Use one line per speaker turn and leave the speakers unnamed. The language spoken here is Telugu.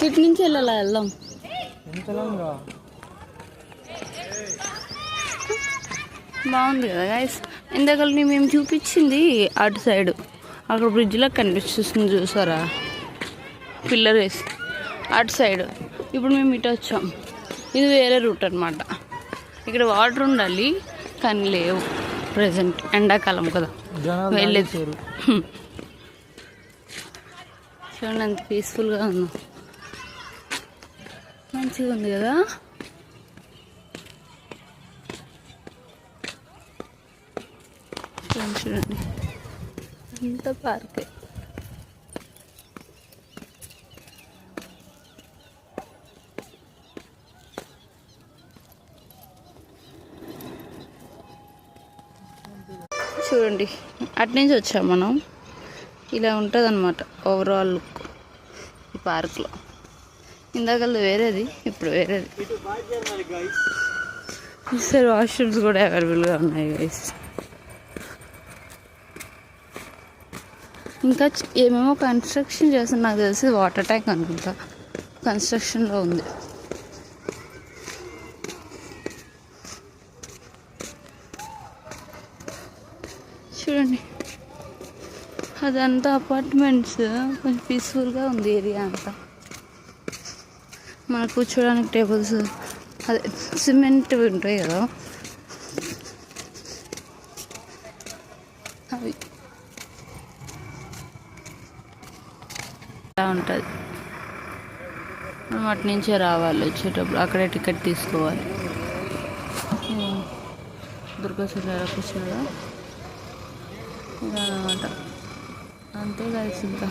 ఇటు నుంచి వెళ్ళాలా వెళ్దాం. బాగుంది కదా గైస్. ఇందాకల్ని మేము చూపించింది అటు సైడ్, అక్కడ బ్రిడ్జ్లో కనిపిస్తుంది చూసారా, పిల్లర్ వేసి అటు సైడ్. ఇప్పుడు మేము ఇటు వచ్చాం, ఇది వేరే రూట్ అనమాట. ఇక్కడ వాటర్ ఉండాలి కానీ లేవు ప్రజెంట్, ఎండాకాలం కదా వెళ్ళేది. చూడండి అంత పీస్ఫుల్గా ఉంది, మంచిగా ఉంది కదా. చూడండి అంత పార్కే. చూడండి అటు నుంచి వచ్చాం మనం. ఇలా ఉంటుంది అన్నమాట ఓవరాల్ లుక్ ఈ పార్క్లో. ఇందాకల్లా వేరేది, ఇప్పుడు వేరేది. ఈసారి వాష్రూమ్స్ కూడా అవైలబుల్గా ఉన్నాయి గైస్. ఇంకా ఏమేమో కన్స్ట్రక్షన్ చేస్తున్నారు, నాకు తెలిసి వాటర్ ట్యాంక్ అనుకుంటా కన్స్ట్రక్షన్లో ఉంది. చూడండి అదంతా అపార్ట్మెంట్స్, కొంచెం పీస్ఫుల్గా ఉంది ఏరియా అంతా. మనకు కూర్చోడానికి టేబుల్స్, అదే సిమెంట్ ఉంటాయి కదా అవి, అలా ఉంటుంది. మనం అటు నుంచే రావాలి, వచ్చేటప్పుడు అక్కడే టికెట్ తీసుకోవాలి. దుర్గాశిల కూర్చోదా ఇలా అనమాట. అంతే కలిసి ఇంకా